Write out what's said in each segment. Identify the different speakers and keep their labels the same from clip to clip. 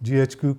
Speaker 1: GHQ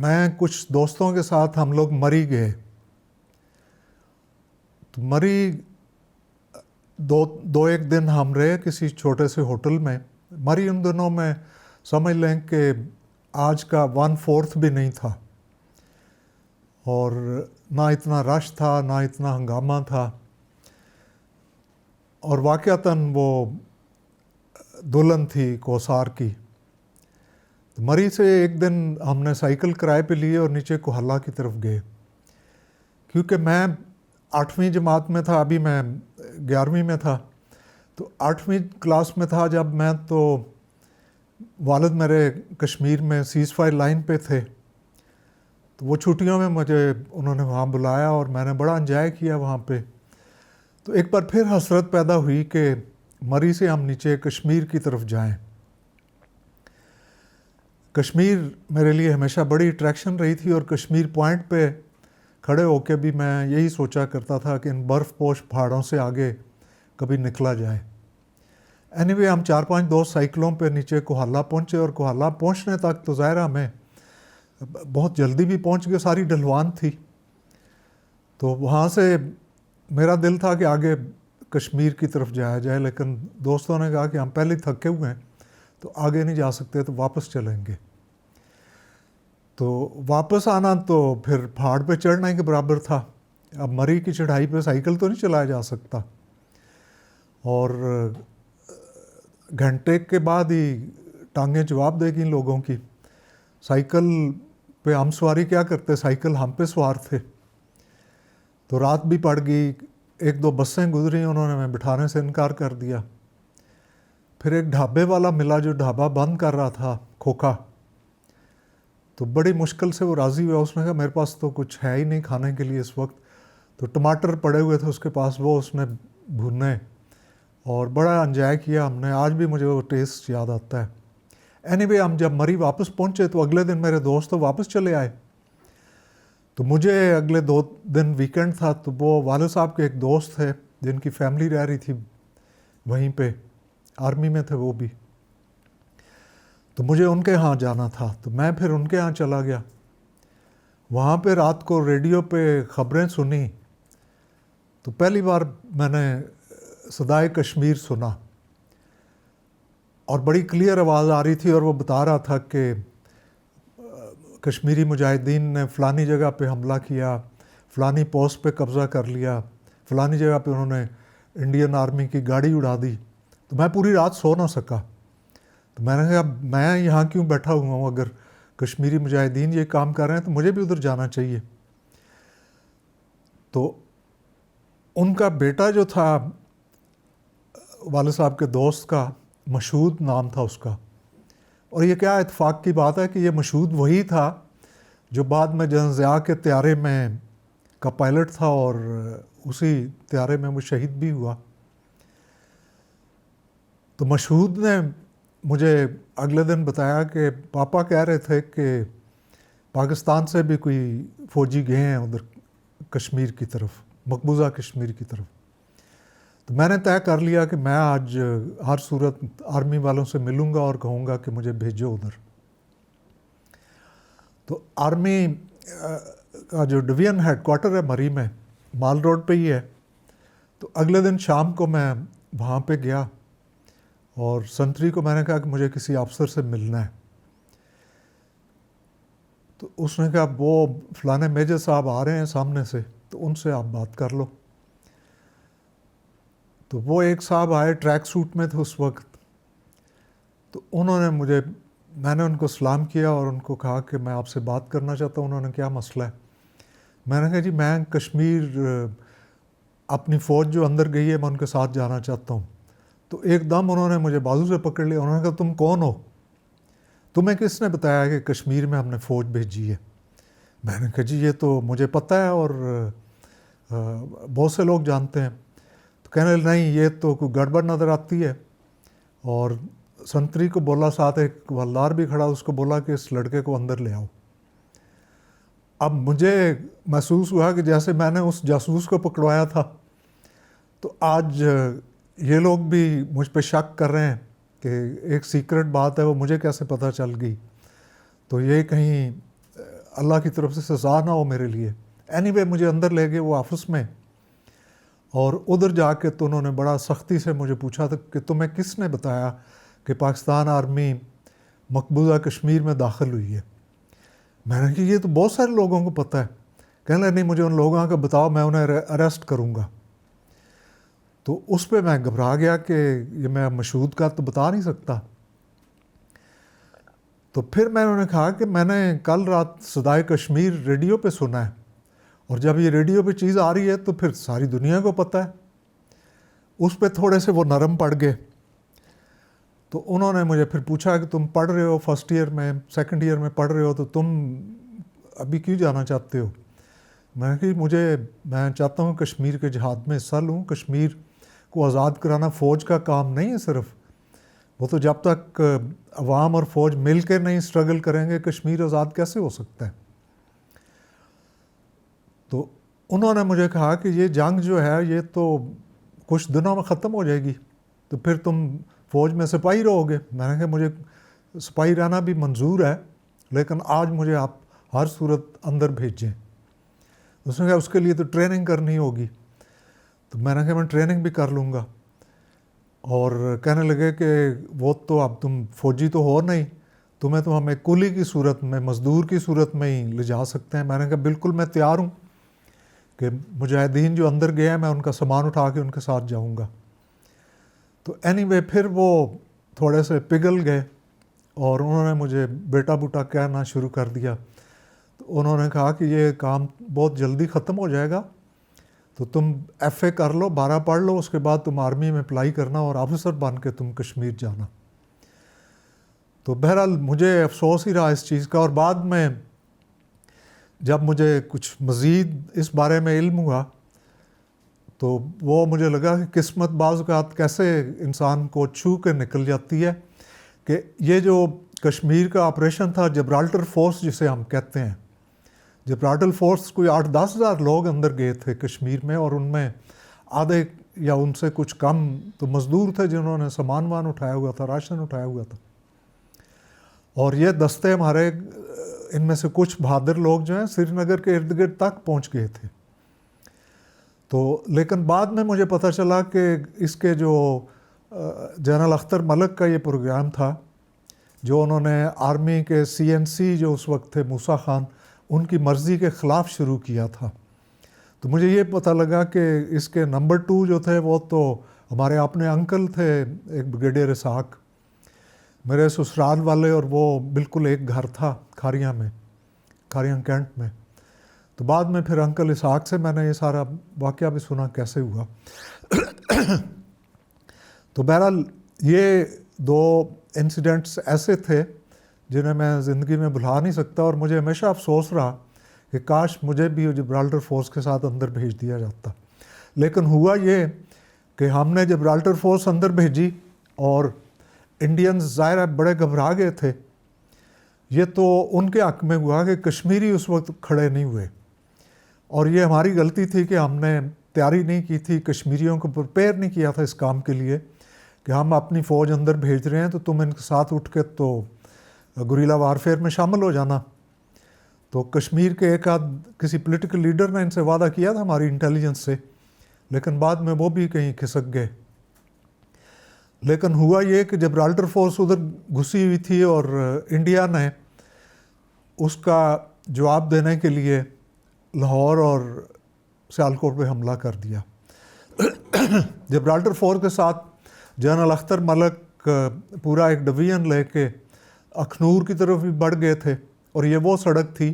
Speaker 1: میں کچھ دوستوں کے ساتھ ہم لوگ مری گئے. تو مری دو ایک دن ہم رہے کسی چھوٹے سے ہوٹل میں. مری ان دنوں میں سمجھ لیں کہ آج کا 1/4 بھی نہیں تھا, اور نہ اتنا رش تھا نہ اتنا ہنگامہ تھا. اور واقعتاً وہ دلہن تھی کوثار کی. مری سے ایک دن ہم نے سائیکل کرائے پہ لیے اور نیچے کوہالہ کی طرف گئے. کیونکہ میں 8ویں جماعت میں تھا, ابھی میں 11ویں میں تھا, تو 8ویں کلاس میں تھا جب میں, تو والد میرے کشمیر میں سیز فائر لائن پہ تھے. تو وہ چھٹیوں میں مجھے انہوں نے وہاں بلایا اور میں نے بڑا انجوائے کیا وہاں پہ. تو ایک بار پھر حسرت پیدا ہوئی کہ مری سے ہم نیچے کشمیر کی طرف جائیں. کشمیر میرے لیے ہمیشہ بڑی اٹریکشن رہی تھی, اور کشمیر پوائنٹ پہ کھڑے ہو کے بھی میں یہی سوچا کرتا تھا کہ ان برف پوش پہاڑوں سے آگے کبھی نکلا جائے. اینی وے ہم 4-5 دوست سائیکلوں پہ نیچے کوہالہ پہنچے, اور کوہالہ پہنچنے تک تو ظاہر ہمیں بہت جلدی بھی پہنچ گئے, ساری ڈھلوان تھی. تو وہاں سے میرا دل تھا کہ آگے کشمیر کی طرف جایا جائے, لیکن دوستوں نے کہا کہ ہم پہلے تھکے ہوئے ہیں تو آگے نہیں جا سکتے, تو واپس چلیں گے. تو واپس آنا تو پھر پہاڑ پہ چڑھنے کے برابر تھا. اب مری کی چڑھائی پہ سائیکل تو نہیں چلایا جا سکتا, اور گھنٹے کے بعد ہی ٹانگیں جواب دے گی لوگوں کی. سائیکل پہ ہم سواری کیا کرتے, سائیکل ہم پہ سوار تھے. تو رات بھی پڑ گئی, 1-2 بسیں گزری, انہوں نے ہمیں بٹھانے سے انکار کر دیا. پھر ایک ڈھابے والا ملا جو ڈھابا بند کر رہا تھا, کھوکھا. تو بڑی مشکل سے وہ راضی ہوا. اس نے کہا میرے پاس تو کچھ ہے ہی نہیں کھانے کے لیے اس وقت. تو ٹماٹر پڑے ہوئے تھے اس کے پاس, وہ اس نے بھونے اور بڑا انجوائے کیا ہم نے. آج بھی مجھے وہ ٹیسٹ یاد آتا ہے. اینی وے ہم جب مری واپس پہنچے تو اگلے دن میرے دوست تو واپس چلے آئے. تو مجھے اگلے 2 دن ویکینڈ تھا, تو وہ والد صاحب کے ایک دوست تھے جن کی فیملی رہ رہی تھی وہیں پہ, آرمی میں تھے وہ بھی. تو مجھے ان کے ہاں جانا تھا, تو میں پھر ان کے ہاں چلا گیا. وہاں پہ رات کو ریڈیو پہ خبریں سنی, تو پہلی بار میں نے صدائے کشمیر سنا, اور بڑی کلیئر آواز آ رہی تھی, اور وہ بتا رہا تھا کہ کشمیری مجاہدین نے فلانی جگہ پہ حملہ کیا, فلانی پوسٹ پہ قبضہ کر لیا, فلانی جگہ پہ انہوں نے انڈین آرمی کی گاڑی اڑا دی. تو میں پوری رات سو نہ سکا. تو میں نے کہا میں یہاں کیوں بیٹھا ہوا ہوں, اگر کشمیری مجاہدین یہ کام کر رہے ہیں تو مجھے بھی ادھر جانا چاہیے. تو ان کا بیٹا جو تھا والد صاحب کے دوست کا, مشہود نام تھا اس کا. اور یہ کیا اتفاق کی بات ہے کہ یہ مشہود وہی تھا جو بعد میں جنرل ضیاء کے طیارے میں کا پائلٹ تھا, اور اسی طیارے میں وہ شہید بھی ہوا. تو مشہود نے مجھے اگلے دن بتایا کہ پاپا کہہ رہے تھے کہ پاکستان سے بھی کوئی فوجی گئے ہیں ادھر کشمیر کی طرف, مقبوضہ کشمیر کی طرف. تو میں نے طے کر لیا کہ میں آج ہر صورت آرمی والوں سے ملوں گا اور کہوں گا کہ مجھے بھیجو ادھر. تو آرمی کا جو ڈویژن ہیڈ کوارٹر ہے مری میں, مال روڈ پہ ہی ہے. تو اگلے دن شام کو میں وہاں پہ گیا, اور سنتری کو میں نے کہا کہ مجھے کسی افسر سے ملنا ہے. تو اس نے کہا وہ فلانے میجر صاحب آ رہے ہیں سامنے سے, تو ان سے آپ بات کر لو. تو وہ ایک صاحب آئے, ٹریک سوٹ میں تھے اس وقت. تو انہوں نے میں نے ان کو سلام کیا اور ان کو کہا کہ میں آپ سے بات کرنا چاہتا ہوں. انہوں نے کیا مسئلہ ہے؟ میں نے کہا جی میں کشمیر اپنی فوج جو اندر گئی ہے میں ان کے ساتھ جانا چاہتا ہوں. تو ایک دم انہوں نے مجھے بازو سے پکڑ لیا. انہوں نے کہا تم کون ہو, تمہیں کس نے بتایا کہ کشمیر میں ہم نے فوج بھیجی ہے؟ میں نے کہا جی یہ تو مجھے پتہ ہے اور بہت سے لوگ جانتے ہیں. تو کہنے لگے نہیں یہ تو کوئی گڑبڑ نظر آتی ہے. اور سنتری کو بولا, ساتھ ایک والدار بھی کھڑا, اس کو بولا کہ اس لڑکے کو اندر لے آؤ. اب مجھے محسوس ہوا کہ جیسے میں نے اس جاسوس کو پکڑوایا تھا, تو آج یہ لوگ بھی مجھ پہ شک کر رہے ہیں کہ ایک سیکرٹ بات ہے وہ مجھے کیسے پتہ چل گئی. تو یہ کہیں اللہ کی طرف سے سزا نہ ہو میرے لیے. اینی وے مجھے اندر لے گئے وہ آفس میں, اور ادھر جا کے تو انہوں نے بڑا سختی سے مجھے پوچھا تھا کہ تمہیں کس نے بتایا کہ پاکستان آرمی مقبوضہ کشمیر میں داخل ہوئی ہے. میں نے کہا یہ تو بہت سارے لوگوں کو پتہ ہے. کہنے لگے نہیں مجھے ان لوگوں کا بتاؤ, میں انہیں اریسٹ کروں گا. تو اس پہ میں گھبرا گیا کہ یہ میں مشہود کا تو بتا نہیں سکتا. تو پھر میں انہوں نے کہا کہ میں نے کل رات صدائے کشمیر ریڈیو پہ سنا ہے, اور جب یہ ریڈیو پہ چیز آ رہی ہے تو پھر ساری دنیا کو پتہ ہے. اس پہ تھوڑے سے وہ نرم پڑ گئے. تو انہوں نے مجھے پھر پوچھا کہ تم پڑھ رہے ہو فرسٹ ایئر میں, سیکنڈ ایئر میں پڑھ رہے ہو, تو تم ابھی کیوں جانا چاہتے ہو؟ میں نے کہا میں چاہتا ہوں کشمیر کے جہاد میں حصہ لوں. کشمیر کو آزاد کرانا فوج کا کام نہیں ہے صرف, وہ تو جب تک عوام اور فوج مل کے نہیں اسٹرگل کریں گے کشمیر آزاد کیسے ہو سکتا ہے. تو انہوں نے مجھے کہا کہ یہ جنگ جو ہے یہ تو کچھ دنوں میں ختم ہو جائے گی, تو پھر تم فوج میں سپاہی رہو گے. میں نے کہا مجھے سپاہی رہنا بھی منظور ہے, لیکن آج مجھے آپ ہر صورت اندر بھیجیں. اس نے کہا اس کے لیے تو ٹریننگ کرنی ہوگی. تو میں نے کہا میں ٹریننگ بھی کر لوں گا. اور کہنے لگے کہ وہ تو اب تم فوجی تو ہو نہیں, تمہیں تو ہم ایک کولی کی صورت میں, مزدور کی صورت میں ہی لے جا سکتے ہیں. میں نے کہا بالکل میں تیار ہوں کہ مجاہدین جو اندر گئے ہیں میں ان کا سامان اٹھا کے ان کے ساتھ جاؤں گا. تو اینی وے پھر وہ تھوڑے سے پگھل گئے اور انہوں نے مجھے بیٹا بوٹا کہنا شروع کر دیا. تو انہوں نے کہا کہ یہ کام بہت جلدی ختم ہو جائے گا, تو تم ایف اے کر لو, 12 پڑھ لو, اس کے بعد تم آرمی میں اپلائی کرنا اور آفیسر بن کے تم کشمیر جانا. تو بہرحال مجھے افسوس ہی رہا اس چیز کا. اور بعد میں جب مجھے کچھ مزید اس بارے میں علم ہوا تو وہ مجھے لگا کہ قسمت بعض اوقات کیسے انسان کو چھو کے نکل جاتی ہے. کہ یہ جو کشمیر کا آپریشن تھا, جبرالٹر فورس جسے ہم کہتے ہیں, جبرالٹر فورس کوئی 8-10 ہزار لوگ اندر گئے تھے کشمیر میں, اور ان میں آدھے یا ان سے کچھ کم تو مزدور تھے جنہوں نے سامان وان اٹھایا ہوا تھا, راشن اٹھایا ہوا تھا. اور یہ دستے ہمارے ان میں سے کچھ بہادر لوگ جو ہیں سری نگر کے ارد گرد تک پہنچ گئے تھے. تو لیکن بعد میں مجھے پتہ چلا کہ اس کے جو جنرل اختر ملک کا یہ پروگرام تھا, جو انہوں نے آرمی کے CNC جو اس وقت تھے موسیٰ خان, ان کی مرضی کے خلاف شروع کیا تھا. تو مجھے یہ پتہ لگا کہ اس کے نمبر 2 جو تھے وہ تو ہمارے اپنے انکل تھے, ایک بریگیڈیئر اسحاق, میرے سسرال والے, اور وہ بالکل ایک گھر تھا کھاریاں میں, کھاریاں کینٹ میں. تو بعد میں پھر انکل اسحاق سے میں نے یہ سارا واقعہ بھی سنا کیسے ہوا. تو بہرحال یہ 2 انسیڈنٹس ایسے تھے جنہیں میں زندگی میں بھلا نہیں سکتا, اور مجھے ہمیشہ افسوس رہا کہ کاش مجھے بھی جبرالٹر فورس کے ساتھ اندر بھیج دیا جاتا. لیکن ہوا یہ کہ ہم نے جبرالٹر فورس اندر بھیجی, اور انڈینز ظاہر ہے بڑے گھبرا گئے تھے. یہ تو ان کے حق میں ہوا کہ کشمیری اس وقت کھڑے نہیں ہوئے, اور یہ ہماری غلطی تھی کہ ہم نے تیاری نہیں کی تھی, کشمیریوں کو پریپیئر نہیں کیا تھا اس کام کے لیے کہ ہم اپنی فوج اندر بھیج رہے ہیں تو تم ان کے ساتھ اٹھ کے تو گوریلا وارفیئر میں شامل ہو جانا. تو کشمیر کے ایک آدھ کسی پولیٹیکل لیڈر نے ان سے وعدہ کیا تھا ہماری انٹیلیجنس سے, لیکن بعد میں وہ بھی کہیں کھسک گئے. لیکن ہوا یہ کہ جبرالٹر فورس ادھر گھسی ہوئی تھی, اور انڈیا نے اس کا جواب دینے کے لیے لاہور اور سیالکوٹ پہ حملہ کر دیا. جبرالٹر فورس کے ساتھ جنرل اختر ملک پورا ایک ڈویژن لے کے اخنور کی طرف بھی بڑھ گئے تھے, اور یہ وہ سڑک تھی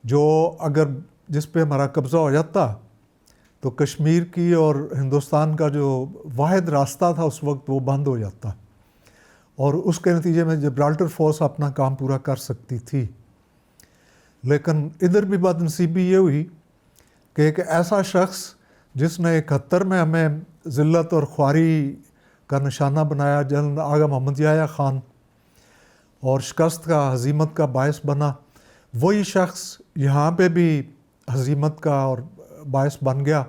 Speaker 1: جو اگر جس پہ ہمارا قبضہ ہو جاتا تو کشمیر کی اور ہندوستان کا جو واحد راستہ تھا اس وقت وہ بند ہو جاتا, اور اس کے نتیجے میں جبرالٹر فورس اپنا کام پورا کر سکتی تھی. لیکن ادھر بھی بدنصیبی یہ ہوئی کہ ایک ایسا شخص جس نے 71 میں ہمیں ذلت اور خواری کا نشانہ بنایا, جنرل آغا محمد یحییٰ خان, اور شکست کا ہزیمت کا باعث بنا, وہی شخص یہاں پہ بھی ہزیمت کا اور باعث بن گیا.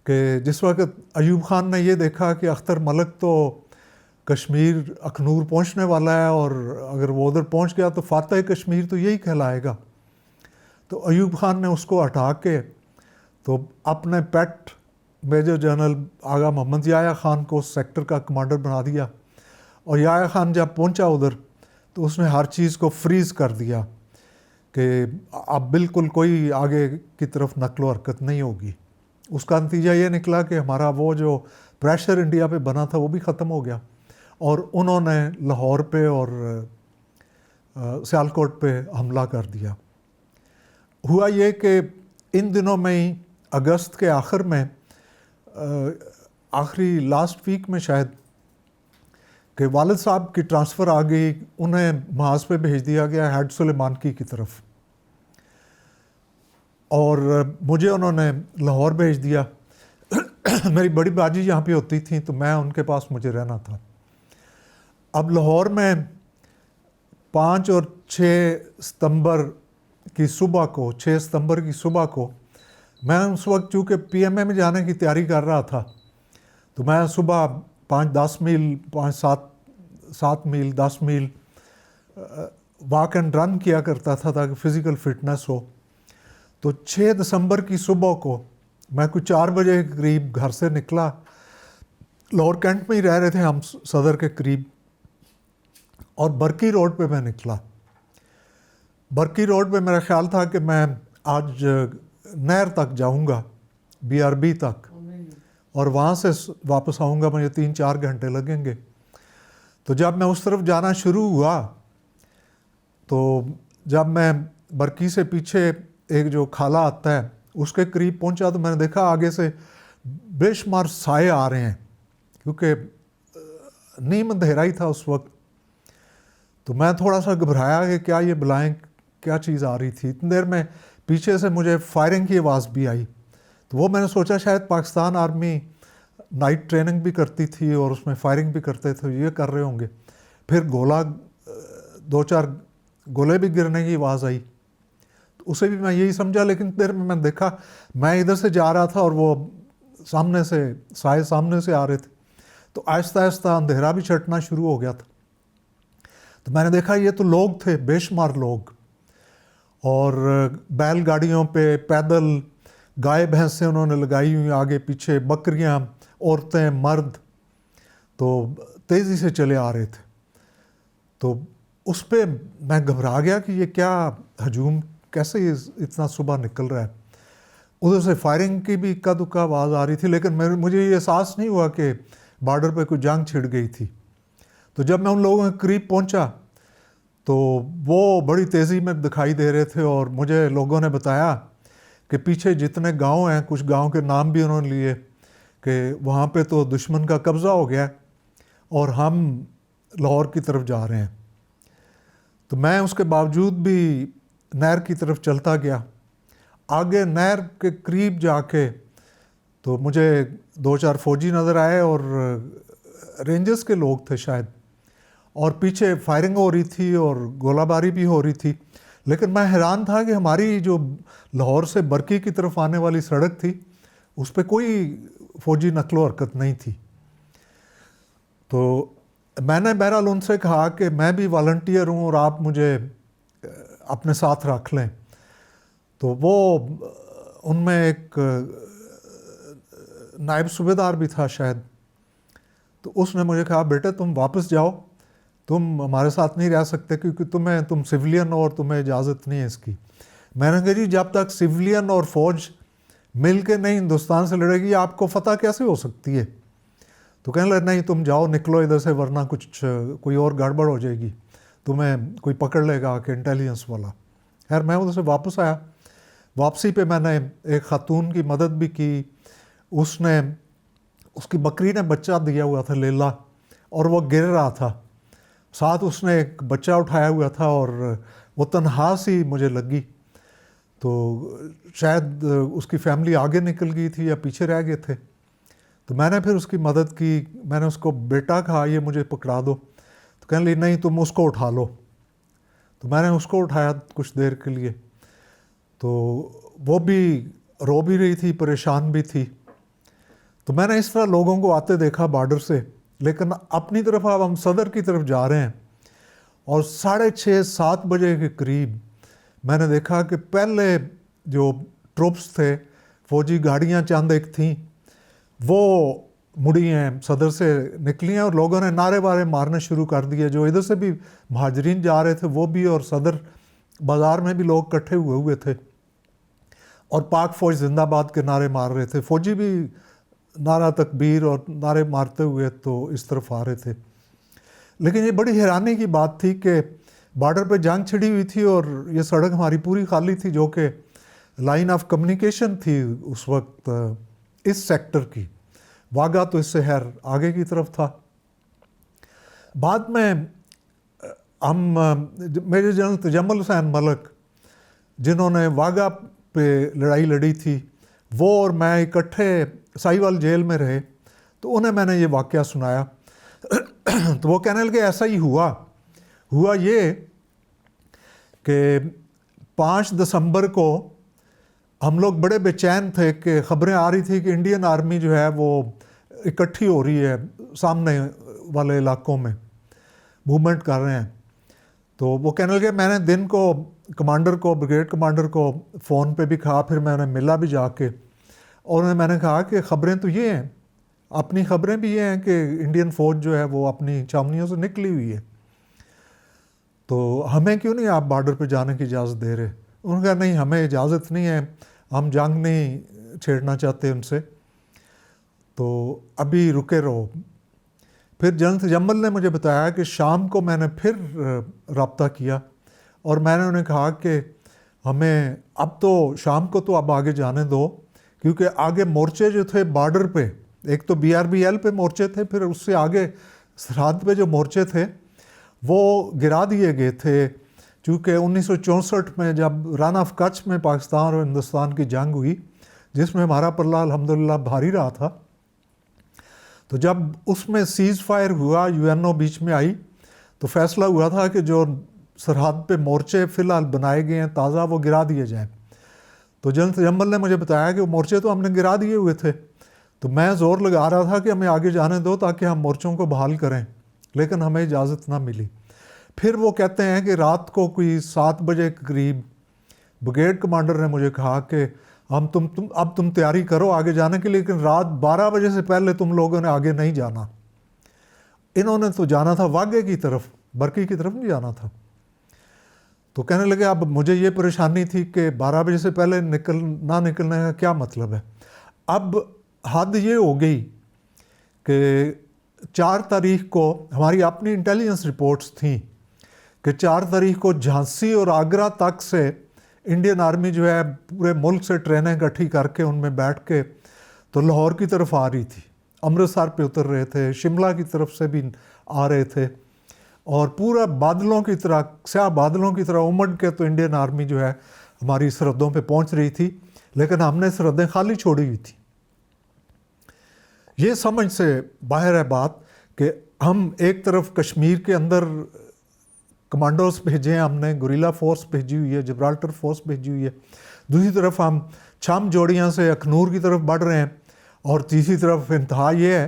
Speaker 1: کہ جس وقت ایوب خان نے یہ دیکھا کہ اختر ملک تو کشمیر اخنور پہنچنے والا ہے اور اگر وہ ادھر پہنچ گیا تو فاتح کشمیر تو یہی کہلائے گا۔ تو ایوب خان نے اس کو ہٹا کے تو اپنے پیٹ میجر جنرل آغا محمد یحییٰ خان کو اس سیکٹر کا کمانڈر بنا دیا، اور یحییٰ خان جب پہنچا ادھر تو اس نے ہر چیز کو فریز کر دیا کہ اب بالکل کوئی آگے کی طرف نقل و حرکت نہیں ہوگی۔ اس کا نتیجہ یہ نکلا کہ ہمارا وہ جو پریشر انڈیا پہ بنا تھا وہ بھی ختم ہو گیا، اور انہوں نے لاہور پہ اور سیالکوٹ پہ حملہ کر دیا۔ ہوا یہ کہ ان دنوں میں ہی اگست کے آخر میں آخری لاسٹ ویک میں شاید کہ والد صاحب کی ٹرانسفر آ گئی، انہیں محاذ پہ بھیج دیا گیا ہیڈ سلیمانکی کی طرف، اور مجھے انہوں نے لاہور بھیج دیا۔ میری بڑی باجی یہاں پہ ہوتی تھیں تو میں ان کے پاس مجھے رہنا تھا۔ اب لاہور میں 5 اور 6 ستمبر کی صبح کو میں اس وقت چونکہ پی ایم اے میں جانے کی تیاری کر رہا تھا، تو میں صبح 5-10 میل 5-7 میل 10 میل واک اینڈ رن کیا کرتا تھا تاکہ فزیکل فٹنس ہو۔ تو 6 دسمبر کی صبح کو میں کچھ 4 بجے کے قریب گھر سے نکلا، لاہور کینٹ میں ہی رہ رہے تھے ہم صدر کے قریب، اور برکی روڈ پہ میں نکلا۔ برکی روڈ پہ میرا خیال تھا کہ میں آج نہر تک جاؤں گا، BRB تک، اور وہاں سے واپس آؤں گا، مجھے 3-4 گھنٹے لگیں گے۔ تو جب میں اس طرف جانا شروع ہوا تو جب میں برکی سے پیچھے ایک جو کھالا آتا ہے اس کے قریب پہنچا تو میں نے دیکھا آگے سے بے شمار سائے آ رہے ہیں، کیونکہ نیم اندھیرا ہی تھا اس وقت۔ تو میں تھوڑا سا گھبرایا کہ کیا یہ بلائیں کیا چیز آ رہی تھی۔ اتنی دیر میں پیچھے سے مجھے فائرنگ کی آواز بھی آئی، تو وہ میں نے سوچا شاید پاکستان آرمی نائٹ ٹریننگ بھی کرتی تھی اور اس میں فائرنگ بھی کرتے تھے، یہ کر رہے ہوں گے۔ پھر 2-4 گولے بھی گرنے کی آواز آئی، تو اسے بھی میں یہی سمجھا، لیکن دیر میں دیکھا میں ادھر سے جا رہا تھا اور وہ سامنے سے سائے سامنے سے آ رہے تھے، تو آہستہ آہستہ اندھیرا بھی چھٹنا شروع ہو گیا تھا۔ تو میں نے دیکھا یہ تو لوگ تھے، بے شمار لوگ، اور بیل گاڑیوں پہ پیدل، گائے بھینسیں انہوں نے لگائی ہوئی آگے پیچھے، بکریاں، عورتیں، مرد، تو تیزی سے چلے آ رہے تھے۔ تو اس پہ میں گھبرا گیا کہ یہ کیا ہجوم کیسے اتنا صبح نکل رہا ہے۔ ادھر سے فائرنگ کی بھی اکا دکا آواز آ رہی تھی، لیکن مجھے یہ احساس نہیں ہوا کہ بارڈر پہ کوئی جنگ چھڑ گئی تھی۔ تو جب میں ان لوگوں کے قریب پہنچا تو وہ بڑی تیزی میں دکھائی دے رہے تھے، اور مجھے لوگوں نے بتایا کہ پیچھے جتنے گاؤں ہیں، کچھ گاؤں کے نام بھی انہوں نے لیے کہ وہاں پہ تو دشمن کا قبضہ ہو گیا اور ہم لاہور کی طرف جا رہے ہیں۔ تو میں اس کے باوجود بھی نہر کی طرف چلتا گیا۔ آگے نہر کے قریب جا کے تو مجھے 2-4 فوجی نظر آئے، اور رینجرز کے لوگ تھے شاید، اور پیچھے فائرنگ ہو رہی تھی اور گولہ باری بھی ہو رہی تھی۔ لیکن میں حیران تھا کہ ہماری جو لاہور سے برکی کی طرف آنے والی سڑک تھی اس پہ کوئی فوجی نقل و حرکت نہیں تھی۔ تو میں نے بہرحال ان سے کہا کہ میں بھی والنٹیئر ہوں اور آپ مجھے اپنے ساتھ رکھ لیں۔ تو وہ ان میں ایک نائب صوبیدار بھی تھا شاید، تو اس نے مجھے کہا بیٹے تم واپس جاؤ، تم ہمارے ساتھ نہیں رہ سکتے کیونکہ تم سویلین ہو اور تمہیں اجازت نہیں ہے اس کی۔ میں نے کہا جی جب تک سویلین اور فوج مل کے نہیں ہندوستان سے لڑے گی آپ کو فتح کیسے ہو سکتی ہے؟ تو کہنے لگے نہیں تم جاؤ نکلو ادھر سے، ورنہ کوئی اور گڑبڑ ہو جائے گی، تمہیں کوئی پکڑ لے گا کہ انٹیلیجنس والا۔ خیر میں ادھر سے واپس آیا۔ واپسی پہ میں نے ایک خاتون کی مدد بھی کی، اس کی بکری نے بچہ دیا ہوا تھا لیلا، اور وہ گر رہا تھا، ساتھ اس نے ایک بچہ اٹھایا ہوا تھا، اور وہ تنہا سی مجھے لگی۔ تو شاید اس کی فیملی آگے نکل گئی تھی یا پیچھے رہ گئے تھے۔ تو میں نے پھر اس کی مدد کی، میں نے اس کو بیٹا کہا یہ مجھے پکڑا دو، تو کہنے لگی نہیں تم اس کو اٹھا لو۔ تو میں نے اس کو اٹھایا کچھ دیر کے لیے، تو وہ بھی رو بھی رہی تھی، پریشان بھی تھی۔ تو میں نے اس طرح لوگوں کو آتے دیکھا بارڈر سے، لیکن اپنی طرف اب ہم صدر کی طرف جا رہے ہیں اور 6:30-7 بجے کے قریب میں نے دیکھا کہ پہلے جو ٹروپس تھے، فوجی گاڑیاں چند ایک تھیں، وہ مڑی ہیں، صدر سے نکلی ہیں، اور لوگوں نے نعرے وارے مارنے شروع کر دیے. جو ادھر سے بھی مہاجرین جا رہے تھے وہ بھی، اور صدر بازار میں بھی لوگ اکٹھے ہوئے تھے اور پاک فوج زندہ باد کے نعرے مار رہے تھے. فوجی بھی نعرہ تکبیر اور نعرے مارتے ہوئے تو اس طرف آ رہے تھے. لیکن یہ بڑی حیرانی کی بات تھی کہ بارڈر پہ جنگ چھڑی ہوئی تھی اور یہ سڑک ہماری پوری خالی تھی، جو کہ لائن آف کمیونیکیشن تھی اس وقت اس سیکٹر کی. واگا تو اس سے خیر آگے کی طرف تھا. بعد میں ہم میجر جنرل تجمل حسین ملک، جنہوں نے واگا پہ لڑائی لڑی تھی، وہ اور میں اکٹھے سائیوال جیل میں رہے، تو انہیں میں نے یہ واقعہ سنایا. تو وہ کہنے لگے ایسا ہی ہوا یہ کہ 5 دسمبر کو ہم لوگ بڑے بے چین تھے کہ خبریں آ رہی تھی کہ انڈین آرمی جو ہے وہ اکٹھی ہو رہی ہے، سامنے والے علاقوں میں موومنٹ کر رہے ہیں. تو وہ کہنے لگے، میں نے دن کو کمانڈر کو، بریگیڈ کمانڈر کو فون پہ بھی کہا، پھر میں انہیں ملا بھی جا کے، اور انہیں میں نے کہا کہ خبریں تو یہ ہیں، اپنی خبریں بھی یہ ہیں کہ انڈین فوج جو ہے وہ اپنی چامنیوں سے نکلی ہوئی ہے، تو ہمیں کیوں نہیں آپ بارڈر پہ جانے کی اجازت دے رہے؟ انہوں نے کہا نہیں، ہمیں اجازت نہیں ہے، ہم جنگ نہیں چھیڑنا چاہتے ان سے، تو ابھی رکے رہو. پھر جنرل تجمل نے مجھے بتایا کہ شام کو میں نے پھر رابطہ کیا اور میں نے انہیں کہا کہ ہمیں اب تو شام کو تو اب آگے جانے دو، کیونکہ آگے مورچے جو تھے بارڈر پہ، ایک تو BRBL پہ مورچے تھے، پھر اس سے آگے سرحد پہ جو مورچے تھے وہ گرا دیے گئے تھے. چونکہ 1964 میں جب رن آف کچھ میں پاکستان اور ہندوستان کی جنگ ہوئی، جس میں ہمارا پلہ الحمدللہ بھاری رہا تھا، تو جب اس میں سیز فائر ہوا، UNO بیچ میں آئی، تو فیصلہ ہوا تھا کہ جو سرحد پہ مورچے فی الحال بنائے گئے ہیں تازہ، وہ گرا دیے جائیں. تو جنرل تجمل نے مجھے بتایا کہ وہ مورچے تو ہم نے گرا دیے ہوئے تھے، تو میں زور لگا رہا تھا کہ ہمیں آگے جانے دو تاکہ ہم مورچوں کو بحال کریں، لیکن ہمیں اجازت نہ ملی. پھر وہ کہتے ہیں کہ رات کو کوئی 7 بجے کے قریب بریگیڈ کمانڈر نے مجھے کہا کہ اب تم تیاری کرو آگے جانے کے لیے، لیکن رات 12 بجے سے پہلے تم لوگوں نے آگے نہیں جانا. انہوں نے تو جانا تھا واگے کی طرف، برکی کی طرف نہیں جانا تھا. تو کہنے لگے اب مجھے یہ پریشانی تھی کہ 12 بجے سے پہلے نہ نکلنے کا کیا مطلب ہے. اب حد یہ ہو گئی کہ 4 تاریخ کو ہماری اپنی انٹیلیجنس رپورٹس تھیں کہ 4 تاریخ کو جھانسی اور آگرہ تک سے انڈین آرمی جو ہے پورے ملک سے ٹرینیں اکٹھی کر کے ان میں بیٹھ کے تو لاہور کی طرف آ رہی تھی، امرتسر پہ اتر رہے تھے، شملہ کی طرف سے بھی آ رہے تھے، اور پورا بادلوں کی طرح، سیاہ بادلوں کی طرح امڈ کے تو انڈین آرمی جو ہے ہماری سرحدوں پہ پہنچ رہی تھی، لیکن ہم نے سرحدیں خالی چھوڑی ہوئی تھیں. یہ سمجھ سے باہر ہے بات کہ ہم ایک طرف کشمیر کے اندر کمانڈوز بھیجے ہیں، ہم نے گوریلا فورس بھیجی ہوئی ہے، جبرالٹر فورس بھیجی ہوئی ہے، دوسری طرف ہم چھم جوڑیاں سے اخنور کی طرف بڑھ رہے ہیں، اور تیسری طرف انتہا یہ ہے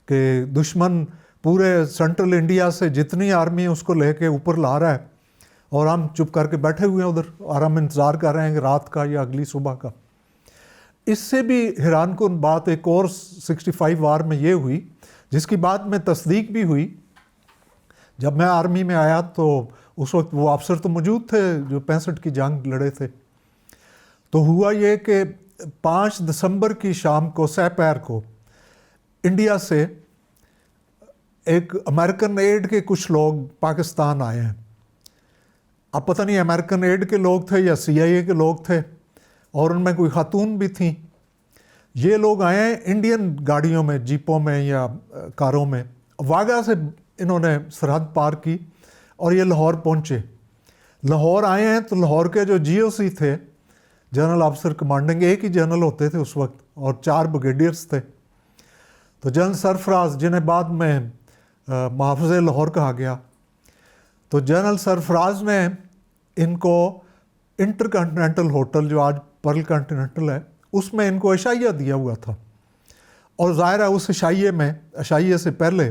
Speaker 1: کہ دشمن پورے سینٹرل انڈیا سے جتنی آرمی ہے اس کو لے کے اوپر لا رہا ہے، اور ہم چپ کر کے بیٹھے ہوئے ہیں ادھر، اور ہم انتظار کر رہے ہیں کہ رات کا یا اگلی صبح کا. اس سے بھی حیران کن بات ایک اور 65 وار میں یہ ہوئی، جس کی بات میں تصدیق بھی ہوئی. جب میں آرمی میں آیا تو اس وقت وہ افسر تو موجود تھے جو 65 کی جنگ لڑے تھے. تو ہوا یہ کہ 5 دسمبر کی شام کو سہ پیر کو انڈیا سے ایک امریکن ایڈ کے کچھ لوگ پاکستان آئے ہیں. اب پتہ نہیں امریکن ایڈ کے لوگ تھے یا CIA کے لوگ تھے، اور ان میں کوئی خاتون بھی تھیں. یہ لوگ آئے ہیں انڈین گاڑیوں میں، جیپوں میں یا کاروں میں. واگا سے انہوں نے سرحد پار کی اور یہ لاہور پہنچے. لاہور آئے ہیں تو لاہور کے جو GOC تھے، جنرل آفیسر کمانڈنگ، ایک ہی جنرل ہوتے تھے اس وقت، اور 4 بریگیڈیئرس تھے. تو جنرل سرفراز، جنہیں بعد میں محافظ لاہور کہا گیا، تو جنرل سرفراز نے ان کو انٹر کنٹیننٹل ہوٹل، جو آج پرل کنٹیننٹل ہے، اس میں ان کو عشائیہ دیا ہوا تھا. اور ظاہر ہے اس عشائیے سے پہلے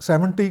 Speaker 1: 70